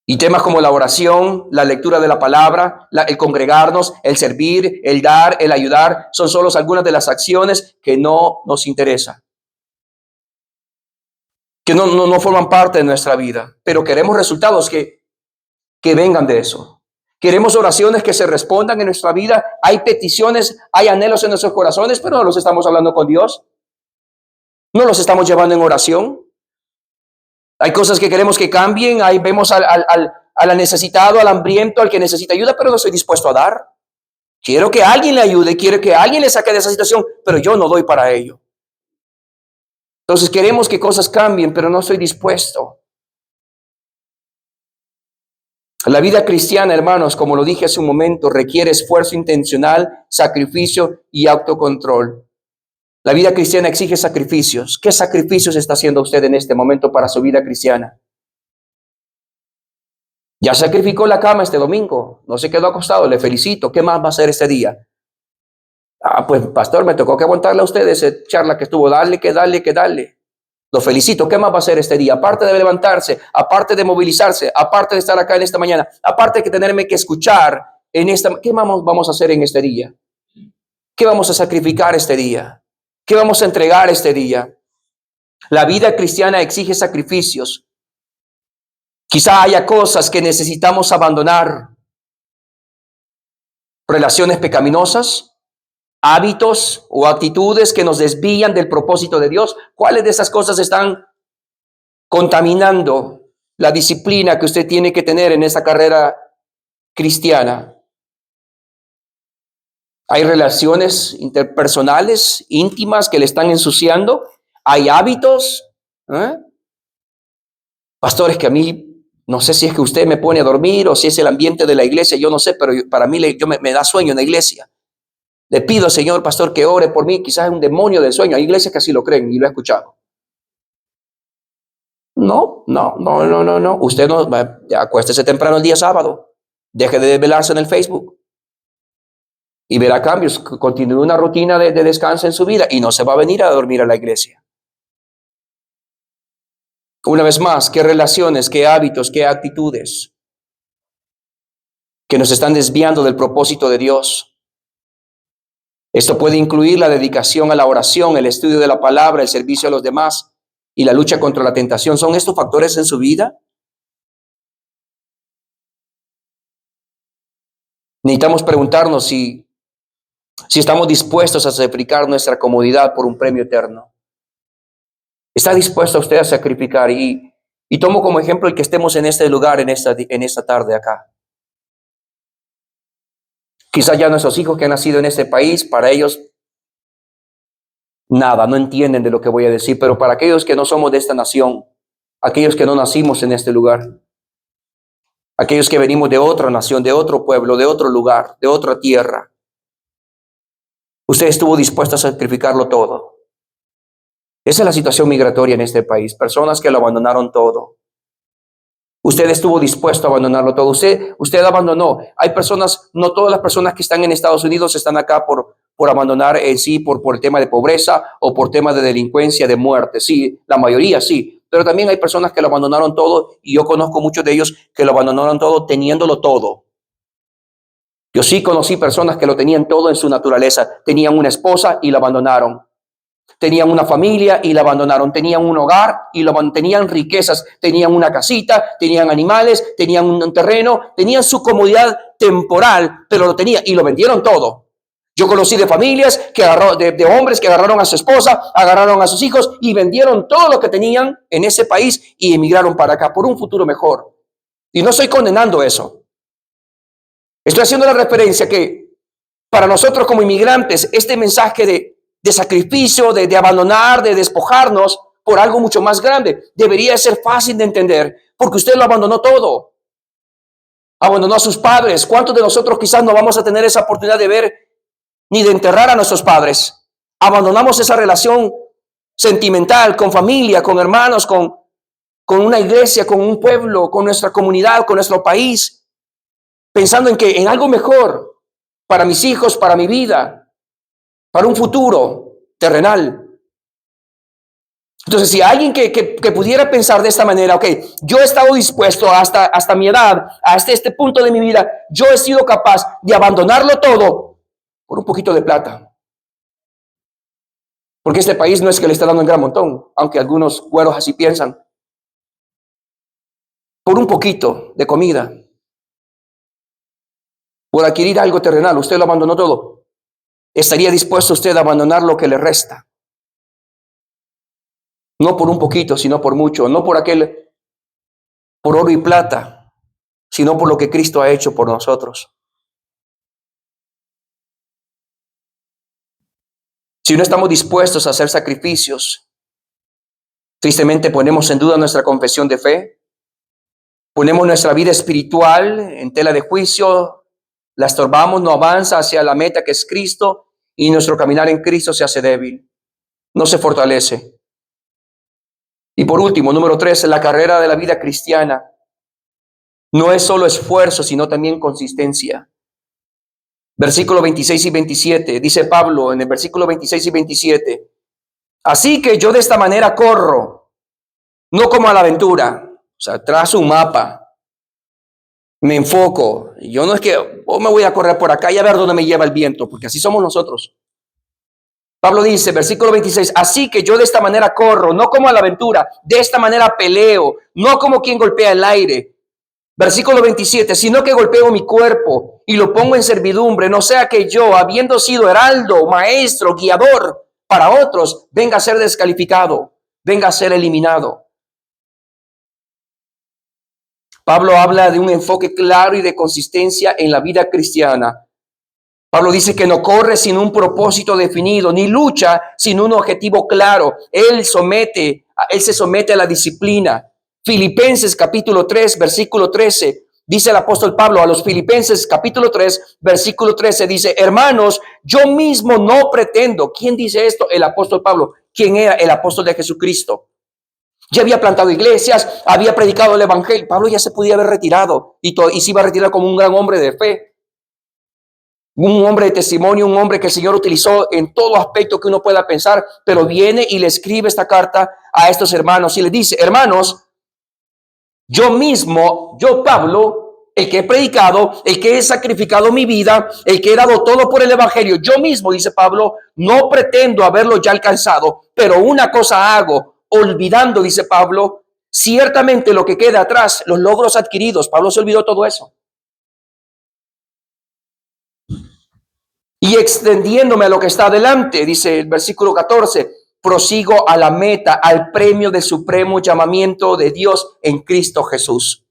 Y temas como la oración, la lectura de la palabra, el congregarnos, el servir, el dar, el ayudar, son solo algunas de las acciones que no nos interesan, que no forman parte de nuestra vida, pero queremos resultados que vengan de eso. Queremos oraciones que se respondan en nuestra vida. Hay peticiones, hay anhelos en nuestros corazones, pero no los estamos hablando con Dios. No los estamos llevando en oración. Hay cosas que queremos que cambien. Ahí vemos al necesitado, al hambriento, al que necesita ayuda, pero no estoy dispuesto a dar. Quiero que alguien le ayude, quiero que alguien le saque de esa situación, pero yo no doy para ello. Entonces queremos que cosas cambien, pero no estoy dispuesto. La vida cristiana, hermanos, como lo dije hace un momento, requiere esfuerzo intencional, sacrificio y autocontrol. La vida cristiana exige sacrificios. ¿Qué sacrificios está haciendo usted en este momento para su vida cristiana? Ya sacrificó la cama este domingo, no se quedó acostado, le felicito. ¿Qué más va a hacer este día? Pues pastor, me tocó que aguantarle a usted esa charla que estuvo, darle. Lo felicito. ¿Qué más va a hacer este día? Aparte de levantarse, aparte de movilizarse, aparte de estar acá en esta mañana, aparte de tenerme que escuchar ¿qué vamos a hacer en este día? ¿Qué vamos a sacrificar este día? ¿Qué vamos a entregar este día? La vida cristiana exige sacrificios. Quizá haya cosas que necesitamos abandonar. Relaciones pecaminosas, hábitos o actitudes que nos desvían del propósito de Dios. ¿Cuáles de esas cosas están contaminando la disciplina que usted tiene que tener en esta carrera cristiana? Hay relaciones interpersonales, íntimas, que le están ensuciando. Hay hábitos. Pastores, que a mí, no sé si es que usted me pone a dormir o si es el ambiente de la iglesia, yo no sé, pero para mí me da sueño en la iglesia. Le pido, Señor, pastor, que ore por mí. Quizás es un demonio del sueño. Hay iglesias que así lo creen y lo he escuchado. No. Usted no, acuéstese temprano el día sábado. Deje de desvelarse en el Facebook. Y verá cambios. Continúe una rutina de descanso en su vida y no se va a venir a dormir a la iglesia. Una vez más, ¿qué relaciones, qué hábitos, qué actitudes que nos están desviando del propósito de Dios. Esto puede incluir la dedicación a la oración, el estudio de la palabra, el servicio a los demás y la lucha contra la tentación. ¿Son estos factores en su vida? Necesitamos preguntarnos si estamos dispuestos a sacrificar nuestra comodidad por un premio eterno. ¿Está dispuesto usted a sacrificar? Y tomo como ejemplo el que estemos en este lugar, en esta tarde acá. Quizás ya nuestros hijos que han nacido en este país, para ellos nada, no entienden de lo que voy a decir, pero para aquellos que no somos de esta nación, aquellos que no nacimos en este lugar, aquellos que venimos de otra nación, de otro pueblo, de otro lugar, de otra tierra, usted estuvo dispuesto a sacrificarlo todo. Esa es la situación migratoria en este país, personas que lo abandonaron todo. Usted estuvo dispuesto a abandonarlo todo. Usted abandonó. Hay personas, no todas las personas que están en Estados Unidos están acá por abandonar en sí, por el tema de pobreza o por tema de delincuencia, de muerte. Sí, la mayoría sí. Pero también hay personas que lo abandonaron todo y yo conozco muchos de ellos que lo abandonaron todo teniéndolo todo. Yo sí conocí personas que lo tenían todo en su naturaleza. Tenían una esposa y la abandonaron. Tenían una familia y la abandonaron, tenían un hogar y tenían riquezas, tenían una casita, tenían animales, tenían un terreno, tenían su comodidad temporal, pero lo tenían y lo vendieron todo. Yo conocí de familias de hombres que agarraron a su esposa, agarraron a sus hijos y vendieron todo lo que tenían en ese país y emigraron para acá por un futuro mejor. Y no estoy condenando eso. Estoy haciendo la referencia que para nosotros como inmigrantes, este mensaje de sacrificio, de abandonar, de despojarnos por algo mucho más grande. Debería ser fácil de entender, porque usted lo abandonó todo. Abandonó a sus padres. ¿Cuántos de nosotros quizás no vamos a tener esa oportunidad de ver ni de enterrar a nuestros padres? Abandonamos esa relación sentimental, con familia, con hermanos, con una iglesia, con un pueblo, con nuestra comunidad, con nuestro país, pensando en algo mejor para mis hijos, para mi vida, para un futuro terrenal. Entonces, si alguien que pudiera pensar de esta manera, ok, yo he estado dispuesto hasta mi edad, hasta este punto de mi vida, yo he sido capaz de abandonarlo todo por un poquito de plata. Porque este país no es que le está dando un gran montón, aunque algunos güeros así piensan. Por un poquito de comida, por adquirir algo terrenal, usted lo abandonó todo. ¿Estaría dispuesto usted a abandonar lo que le resta? No por un poquito, sino por mucho. No por oro y plata, sino por lo que Cristo ha hecho por nosotros. Si no estamos dispuestos a hacer sacrificios, tristemente ponemos en duda nuestra confesión de fe, ponemos nuestra vida espiritual en tela de juicio, la estorbamos, no avanza hacia la meta que es Cristo y nuestro caminar en Cristo se hace débil, no se fortalece. Y por último, número 3, la carrera de la vida cristiana no es solo esfuerzo, sino también consistencia. Versículo 26 y 27, dice Pablo en el versículo 26 y 27, así que yo de esta manera corro, no como a la aventura, o sea, trazo un mapa, me enfoco, yo no es que me voy a correr por acá y a ver dónde me lleva el viento, porque así somos nosotros. Pablo dice, versículo 26, así que yo de esta manera corro, no como a la aventura, de esta manera peleo, no como quien golpea el aire. Versículo 27, sino que golpeo mi cuerpo y lo pongo en servidumbre, no sea que yo, habiendo sido heraldo, maestro, guiador para otros, venga a ser descalificado, venga a ser eliminado. Pablo habla de un enfoque claro y de consistencia en la vida cristiana. Pablo dice que no corre sin un propósito definido, ni lucha sin un objetivo claro. Él se somete a la disciplina. Filipenses capítulo 3, versículo 13, dice el apóstol Pablo a los Filipenses capítulo 3, versículo 13, dice, hermanos, yo mismo no pretendo. ¿Quién dice esto? El apóstol Pablo. ¿Quién era? El apóstol de Jesucristo. Ya había plantado iglesias, había predicado el evangelio. Pablo ya se podía haber retirado y se iba a retirar como un gran hombre de fe. Un hombre de testimonio, un hombre que el Señor utilizó en todo aspecto que uno pueda pensar, pero viene y le escribe esta carta a estos hermanos y les dice, hermanos, yo Pablo, el que he predicado, el que he sacrificado mi vida, el que he dado todo por el evangelio. Yo mismo, dice Pablo, no pretendo haberlo ya alcanzado, pero una cosa hago, olvidando, dice Pablo, ciertamente lo que queda atrás, los logros adquiridos. Pablo se olvidó todo eso. Y extendiéndome a lo que está adelante, dice el versículo 14, prosigo a la meta, al premio del supremo llamamiento de Dios en Cristo Jesús.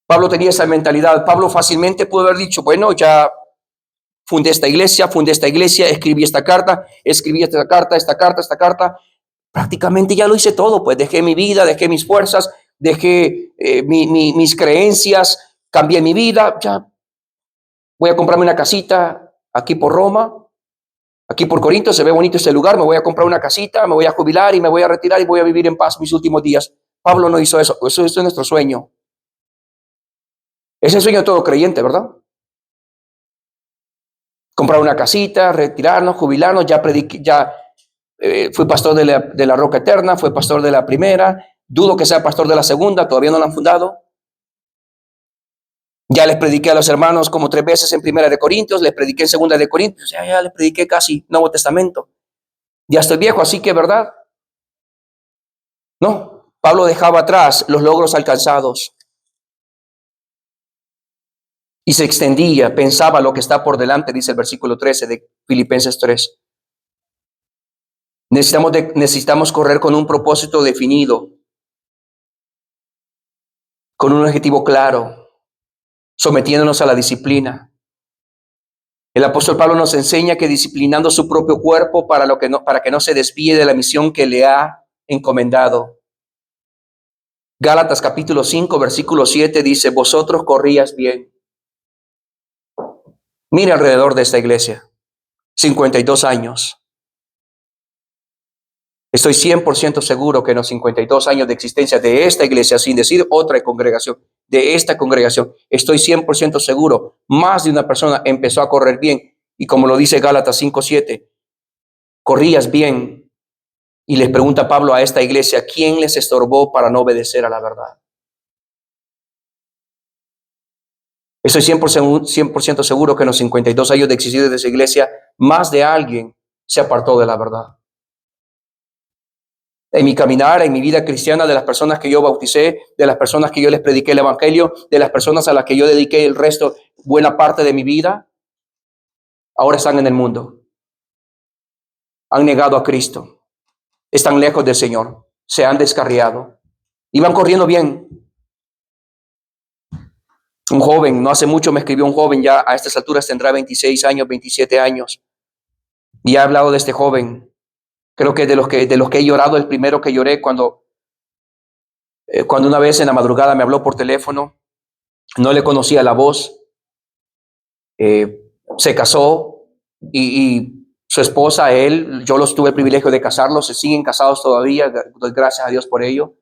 Pablo tenía esa mentalidad. Pablo fácilmente pudo haber dicho, bueno, ya fundé esta iglesia, escribí esta carta, esta carta. Prácticamente ya lo hice todo, pues dejé mi vida, dejé mis fuerzas, dejé mis creencias, cambié mi vida, ya voy a comprarme una casita aquí por Roma, aquí por Corinto, se ve bonito este lugar, me voy a comprar una casita, me voy a jubilar y me voy a retirar y voy a vivir en paz mis últimos días. Pablo no hizo eso, eso es nuestro sueño. Es el sueño de todo creyente, ¿verdad? Comprar una casita, retirarnos, jubilarnos, fui pastor de la Roca Eterna, fui pastor de la primera, dudo que sea pastor de la segunda, todavía no la han fundado. Ya les prediqué a los hermanos como 3 veces en Primera de Corintios, les prediqué en Segunda de Corintios, ya les prediqué casi Nuevo Testamento. Ya estoy viejo, así que ¿verdad? No, Pablo dejaba atrás los logros alcanzados y se extendía, pensaba lo que está por delante, dice el versículo 13 de Filipenses 3. Necesitamos correr con un propósito definido, con un objetivo claro, sometiéndonos a la disciplina. El apóstol Pablo nos enseña que disciplinando su propio cuerpo para que no se desvíe de la misión que le ha encomendado. Gálatas capítulo 5, versículo 7 dice, vosotros corríais bien. Mire alrededor de esta iglesia, 52 años. Estoy 100% seguro que en los 52 años de existencia de esta iglesia, sin decir otra congregación, de esta congregación, estoy 100% seguro, más de una persona empezó a correr bien. Y como lo dice Gálatas 5:7, corrías bien. Y les pregunta Pablo a esta iglesia, ¿quién les estorbó para no obedecer a la verdad? Estoy 100% seguro que en los 52 años de existencia de esa iglesia, más de alguien se apartó de la verdad. En mi caminar, en mi vida cristiana, de las personas que yo bauticé, de las personas que yo les prediqué el evangelio, de las personas a las que yo dediqué el resto, buena parte de mi vida, ahora están en el mundo. Han negado a Cristo. Están lejos del Señor. Se han descarriado. Iban corriendo bien. Un joven, no hace mucho me escribió un joven, ya a estas alturas tendrá 26 años, 27 años. Y ha hablado de este joven. Creo que de los que he llorado, el primero que lloré cuando una vez en la madrugada me habló por teléfono. No le conocía la voz. Se casó y su esposa, él, yo los tuve el privilegio de casarlos, se siguen casados todavía, doy gracias a Dios por ello.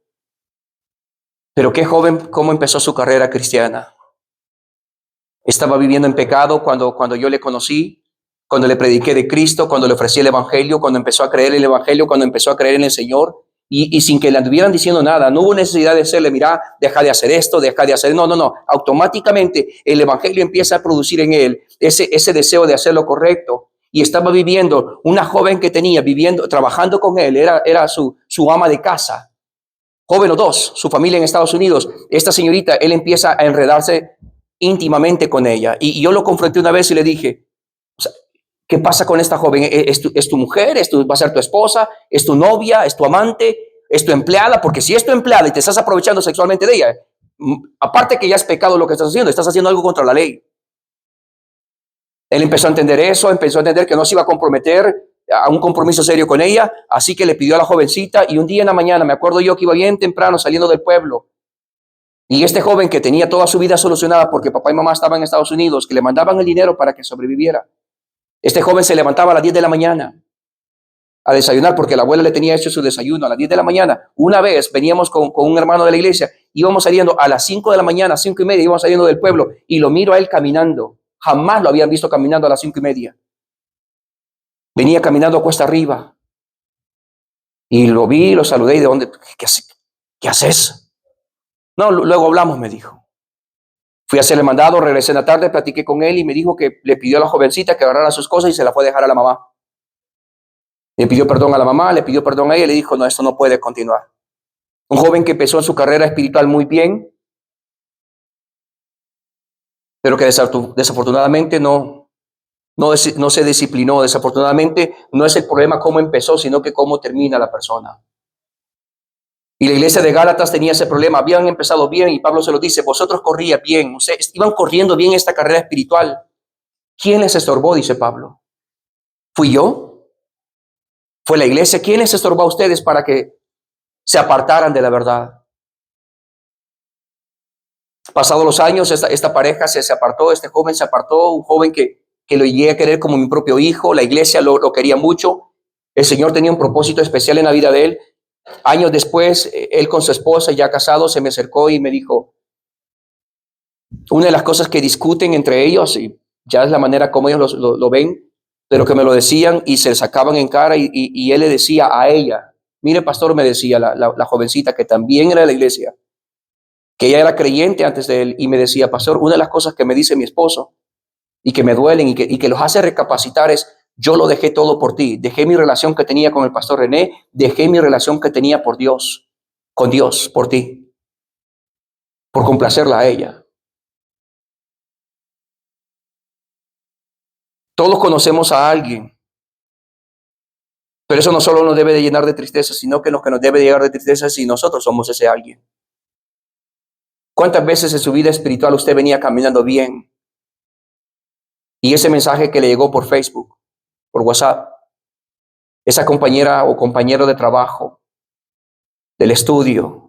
Pero qué joven, cómo empezó su carrera cristiana. Estaba viviendo en pecado cuando yo le conocí, cuando le prediqué de Cristo, cuando le ofrecí el evangelio, cuando empezó a creer el evangelio, cuando empezó a creer en el Señor. Y sin que le anduvieran diciendo nada, no hubo necesidad de decirle, mira, deja de hacer esto, deja de hacer, no. Automáticamente el evangelio empieza a producir en él ese deseo de hacer lo correcto. Y estaba viviendo, una joven que tenía, trabajando con él, era su ama de casa, joven o dos, su familia en Estados Unidos. Esta señorita, él empieza a enredarse íntimamente con ella. Y yo lo confronté una vez y le dije, o sea, ¿qué pasa con esta joven? ¿Es tu mujer? ¿Va a ser tu esposa? ¿Es tu novia? ¿Es tu amante? ¿Es tu empleada? Porque si es tu empleada y te estás aprovechando sexualmente de ella, aparte que ya es pecado lo que estás haciendo algo contra la ley. Él empezó a entender eso, empezó a entender que no se iba a comprometer a un compromiso serio con ella, así que le pidió a la jovencita y un día en la mañana, me acuerdo yo que iba bien temprano saliendo del pueblo, y este joven que tenía toda su vida solucionada porque papá y mamá estaban en Estados Unidos, que le mandaban el dinero para que sobreviviera, este joven se levantaba a las 10 de la mañana a desayunar porque la abuela le tenía hecho su desayuno a las 10 de la mañana. Una vez veníamos con un hermano de la iglesia, íbamos saliendo a las 5 de la mañana, 5:30, íbamos saliendo del pueblo y lo miro a él caminando. Jamás lo habían visto caminando a las 5:30. Venía caminando a cuesta arriba y lo vi, lo saludé y ¿de dónde? ¿Qué haces? No, luego hablamos, me dijo. Fui a hacerle mandado, regresé en la tarde, platiqué con él y me dijo que le pidió a la jovencita que agarrara sus cosas y se la fue a dejar a la mamá. Le pidió perdón a la mamá, le pidió perdón a ella y le dijo, no, esto no puede continuar. Un joven que empezó en su carrera espiritual muy bien, pero que desafortunadamente no se disciplinó. Desafortunadamente no es el problema cómo empezó, sino que cómo termina la persona. Y la iglesia de Gálatas tenía ese problema. Habían empezado bien y Pablo se lo dice, vosotros corríais bien, ustedes iban corriendo bien esta carrera espiritual. ¿Quién les estorbó? Dice Pablo. ¿Fui yo? ¿Fue la iglesia? ¿Quién les estorbó a ustedes para que se apartaran de la verdad? Pasados los años, esta pareja se apartó, este joven se apartó, un joven que lo llegué a querer como mi propio hijo. La iglesia lo quería mucho. El Señor tenía un propósito especial en la vida de él. Años después, él con su esposa, ya casado, se me acercó y me dijo, una de las cosas que discuten entre ellos, y ya es la manera como ellos lo ven, pero que me lo decían y se sacaban en cara y él le decía a ella, mire pastor, me decía la jovencita que también era de la iglesia, que ella era creyente antes de él y me decía, pastor, una de las cosas que me dice mi esposo y que me duelen y que los hace recapacitar es, yo lo dejé todo por ti, dejé mi relación que tenía con el pastor René, dejé mi relación que tenía por Dios, con Dios, por ti, por complacerla a ella. Todos conocemos a alguien, pero eso no solo nos debe de llenar de tristeza, sino que lo que nos debe de llenar de tristeza es si nosotros somos ese alguien. ¿Cuántas veces en su vida espiritual usted venía caminando bien y ese mensaje que le llegó por Facebook, por WhatsApp, esa compañera o compañero de trabajo, del estudio,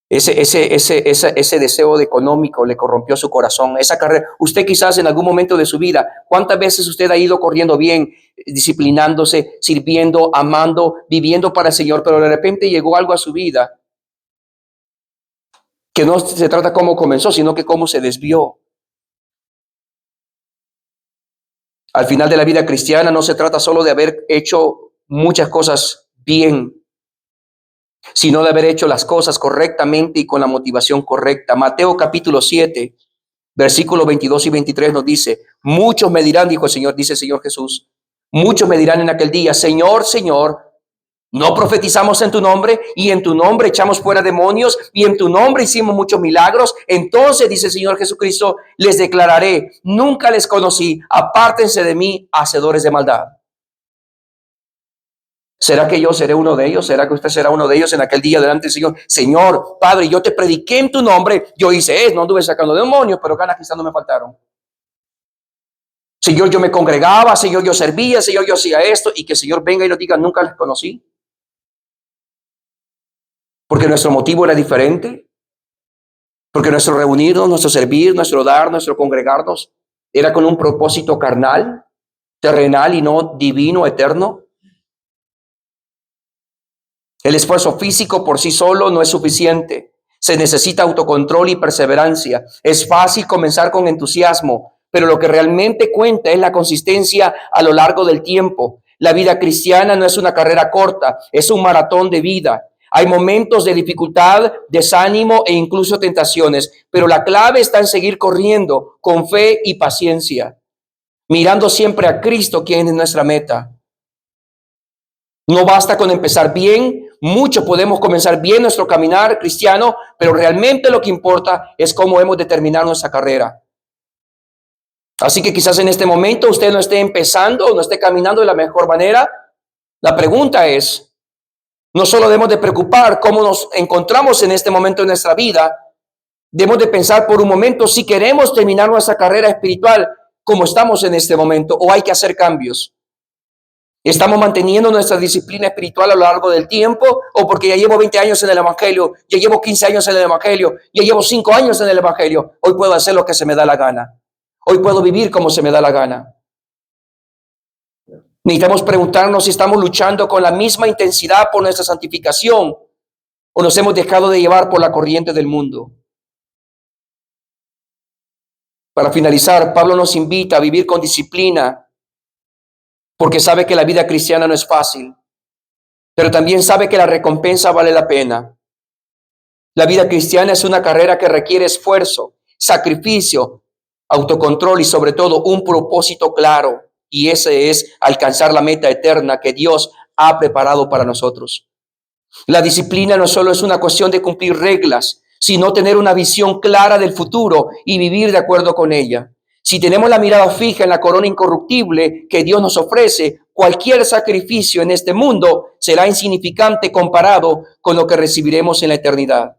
ese deseo de económico le corrompió su corazón, esa carrera? Usted quizás en algún momento de su vida, ¿cuántas veces usted ha ido corriendo bien, disciplinándose, sirviendo, amando, viviendo para el Señor, pero de repente llegó algo a su vida que no se trata cómo comenzó, sino que cómo se desvió? Al final de la vida cristiana no se trata solo de haber hecho muchas cosas bien, sino de haber hecho las cosas correctamente y con la motivación correcta. Mateo capítulo 7, versículos 22 y 23 nos dice, muchos me dirán, dice el Señor Jesús, muchos me dirán en aquel día, Señor, Señor, ¿no profetizamos en tu nombre y en tu nombre echamos fuera demonios y en tu nombre hicimos muchos milagros? Entonces, dice el Señor Jesucristo, les declararé, nunca les conocí, apártense de mí, hacedores de maldad. ¿Será que yo seré uno de ellos? ¿Será que usted será uno de ellos en aquel día delante del Señor? Señor, Padre, yo te prediqué en tu nombre, yo hice eso, no anduve sacando demonios, pero ganas quizás no me faltaron. Señor, yo me congregaba, Señor, yo servía, Señor, yo hacía esto, y que el Señor venga y nos diga, nunca les conocí. Porque nuestro motivo era diferente, porque nuestro reunirnos, nuestro servir, nuestro dar, nuestro congregarnos, era con un propósito carnal, terrenal y no divino, eterno. El esfuerzo físico por sí solo no es suficiente. Se necesita autocontrol y perseverancia. Es fácil comenzar con entusiasmo, pero lo que realmente cuenta es la consistencia a lo largo del tiempo. La vida cristiana no es una carrera corta, es un maratón de vida. Hay momentos de dificultad, desánimo e incluso tentaciones, pero la clave está en seguir corriendo con fe y paciencia, mirando siempre a Cristo, quien es nuestra meta. No basta con empezar bien, mucho podemos comenzar bien nuestro caminar cristiano, pero realmente lo que importa es cómo hemos de terminar nuestra carrera. Así que quizás en este momento usted no esté empezando o no esté caminando de la mejor manera. La pregunta es, no solo debemos de preocupar cómo nos encontramos en este momento de nuestra vida, debemos de pensar por un momento si queremos terminar nuestra carrera espiritual como estamos en este momento o hay que hacer cambios. ¿Estamos manteniendo nuestra disciplina espiritual a lo largo del tiempo? ¿O porque ya llevo 20 años en el Evangelio, ya llevo 15 años en el Evangelio, ya llevo 5 años en el Evangelio? Hoy puedo hacer lo que se me da la gana. Hoy puedo vivir como se me da la gana. Necesitamos preguntarnos si estamos luchando con la misma intensidad por nuestra santificación o nos hemos dejado de llevar por la corriente del mundo. Para finalizar, Pablo nos invita a vivir con disciplina, porque sabe que la vida cristiana no es fácil, pero también sabe que la recompensa vale la pena. La vida cristiana es una carrera que requiere esfuerzo, sacrificio, autocontrol y sobre todo un propósito claro. Y ese es alcanzar la meta eterna que Dios ha preparado para nosotros. La disciplina no solo es una cuestión de cumplir reglas, sino tener una visión clara del futuro y vivir de acuerdo con ella. Si tenemos la mirada fija en la corona incorruptible que Dios nos ofrece, cualquier sacrificio en este mundo será insignificante comparado con lo que recibiremos en la eternidad.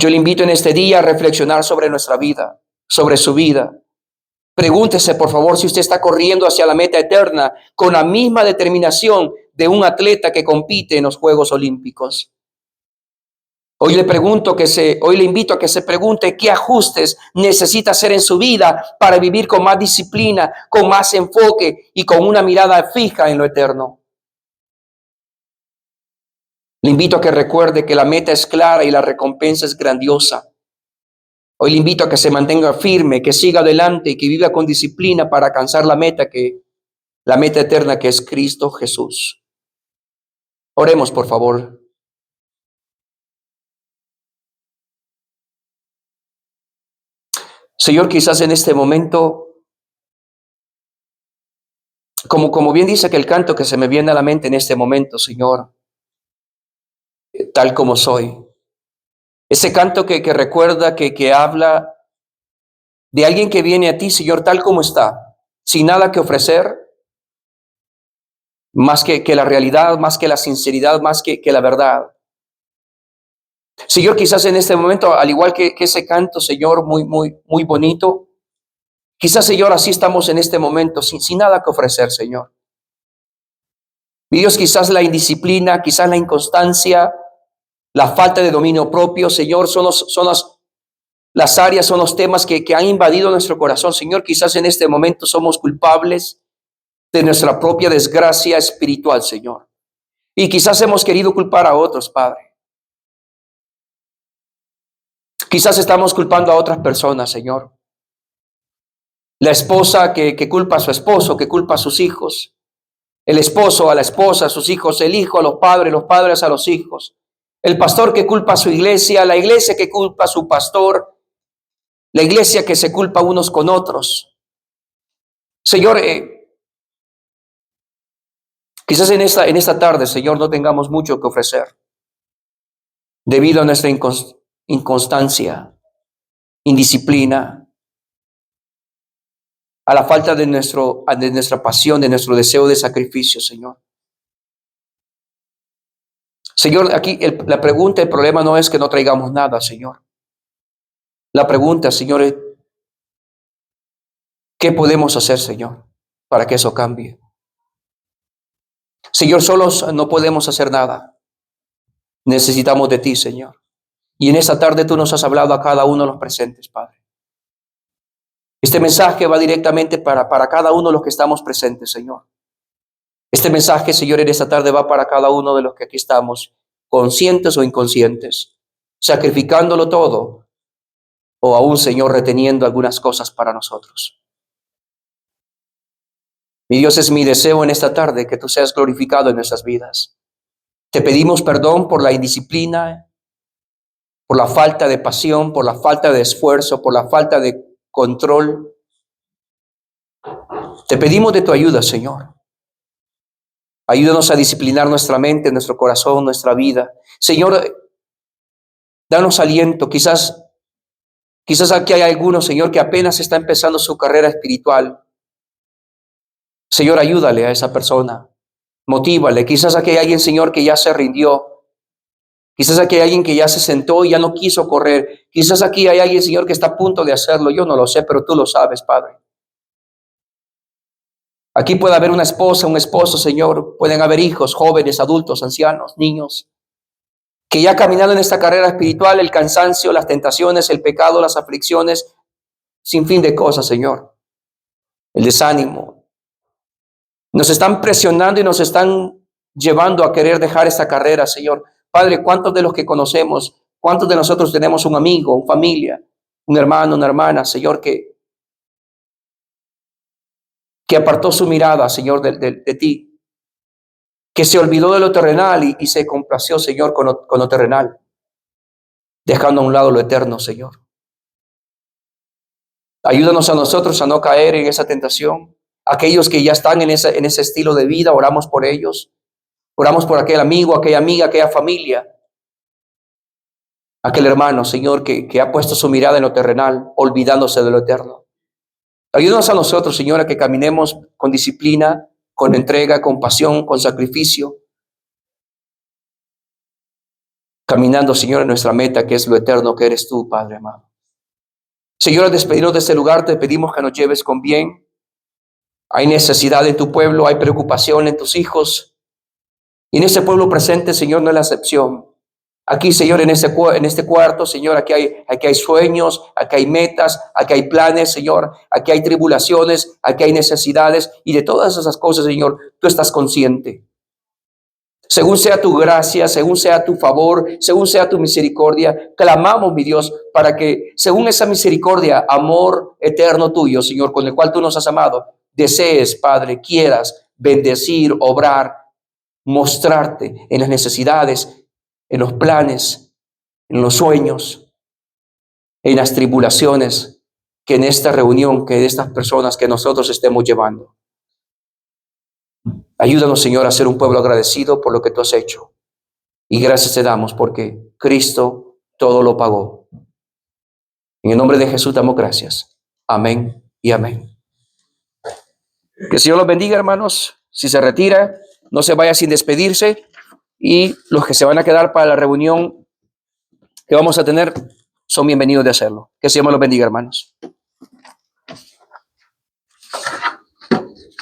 Yo le invito en este día a reflexionar sobre nuestra vida, sobre su vida. Pregúntese, por favor, si usted está corriendo hacia la meta eterna con la misma determinación de un atleta que compite en los Juegos Olímpicos. Hoy le invito a que se pregunte qué ajustes necesita hacer en su vida para vivir con más disciplina, con más enfoque y con una mirada fija en lo eterno. Le invito a que recuerde que la meta es clara y la recompensa es grandiosa. Hoy le invito a que se mantenga firme, que siga adelante y que viva con disciplina para alcanzar la meta eterna que es Cristo Jesús. Oremos, por favor. Señor, quizás en este momento, como bien dice que el canto que se me viene a la mente en este momento, Señor, tal como soy. Ese canto que recuerda, que habla de alguien que viene a ti, Señor, tal como está, sin nada que ofrecer, más que la realidad, más que la sinceridad, más que la verdad. Señor, quizás en este momento, al igual que ese canto, Señor, muy bonito, quizás, Señor, así estamos en este momento, sin nada que ofrecer, Señor. Mi Dios, quizás la indisciplina, quizás la inconstancia, la falta de dominio propio, Señor, son las áreas, son los temas que han invadido nuestro corazón. Señor, quizás en este momento somos culpables de nuestra propia desgracia espiritual, Señor. Y quizás hemos querido culpar a otros, Padre. Quizás estamos culpando a otras personas, Señor. La esposa que culpa a su esposo, que culpa a sus hijos. El esposo a la esposa, a sus hijos. El hijo a los padres a los hijos. El pastor que culpa a su iglesia, la iglesia que culpa a su pastor. La iglesia que se culpa unos con otros. Señor, quizás en esta tarde, Señor, no tengamos mucho que ofrecer debido a nuestra inconstancia, indisciplina, a la falta de nuestra pasión, de nuestro deseo de sacrificio, Señor. Señor, aquí la pregunta, el problema no es que no traigamos nada, Señor. La pregunta, Señor, es ¿qué podemos hacer, Señor, para que eso cambie? Señor, solos no podemos hacer nada. Necesitamos de ti, Señor. Y en esta tarde tú nos has hablado a cada uno de los presentes, Padre. Este mensaje va directamente para cada uno de los que estamos presentes, Señor. Este mensaje, Señor, en esta tarde va para cada uno de los que aquí estamos, conscientes o inconscientes, sacrificándolo todo, o aún, Señor, reteniendo algunas cosas para nosotros. Mi Dios, es mi deseo en esta tarde que tú seas glorificado en nuestras vidas. Te pedimos perdón por la indisciplina, por la falta de pasión, por la falta de esfuerzo, por la falta de control. Te pedimos de tu ayuda, Señor. Ayúdanos a disciplinar nuestra mente, nuestro corazón, nuestra vida. Señor, danos aliento. Quizás aquí hay algunos, Señor, que apenas está empezando su carrera espiritual. Señor, ayúdale a esa persona. Motívale. Quizás aquí hay alguien, Señor, que ya se rindió. Quizás aquí hay alguien que ya se sentó y ya no quiso correr. Quizás aquí hay alguien, Señor, que está a punto de hacerlo. Yo no lo sé, pero tú lo sabes, Padre. Aquí puede haber una esposa, un esposo, Señor. Pueden haber hijos, jóvenes, adultos, ancianos, niños, que ya caminando en esta carrera espiritual, el cansancio, las tentaciones, el pecado, las aflicciones, sin fin de cosas, Señor. El desánimo. Nos están presionando y nos están llevando a querer dejar esta carrera, Señor. Padre, ¿cuántos de los que conocemos, cuántos de nosotros tenemos un amigo, una familia, un hermano, una hermana, Señor, que apartó su mirada, Señor, de ti, que se olvidó de lo terrenal y se complació, Señor, con lo terrenal, dejando a un lado lo eterno, Señor. Ayúdanos a nosotros a no caer en esa tentación. Aquellos que ya están en ese estilo de vida, oramos por ellos. Oramos por aquel amigo, aquella amiga, aquella familia, aquel hermano, Señor, que ha puesto su mirada en lo terrenal, olvidándose de lo eterno. Ayúdanos a nosotros, Señor, a que caminemos con disciplina, con entrega, con pasión, con sacrificio, caminando, Señor, en nuestra meta, que es lo eterno, que eres tú, Padre amado. Señor, al despedirnos de este lugar, te pedimos que nos lleves con bien. Hay necesidad en tu pueblo, hay preocupación en tus hijos. Y en ese pueblo presente, Señor, no es la excepción. Aquí, Señor, en este cuarto, Señor, aquí hay sueños, aquí hay metas, aquí hay planes, Señor, aquí hay tribulaciones, aquí hay necesidades, y de todas esas cosas, Señor, tú estás consciente. Según sea tu gracia, según sea tu favor, según sea tu misericordia, clamamos, mi Dios, para que, según esa misericordia, amor eterno tuyo, Señor, con el cual tú nos has amado, desees, Padre, quieras bendecir, obrar, mostrarte en las necesidades, en los planes, en los sueños, en las tribulaciones, que en esta reunión, que de estas personas que nosotros estemos llevando. Ayúdanos, Señor, a ser un pueblo agradecido por lo que tú has hecho. Y gracias te damos porque Cristo todo lo pagó. En el nombre de Jesús damos gracias. Amén y amén. Que el Señor los bendiga, hermanos. Si se retira, no se vaya sin despedirse. Y los que se van a quedar para la reunión que vamos a tener son bienvenidos de hacerlo. Que el Señor los bendiga, hermanos.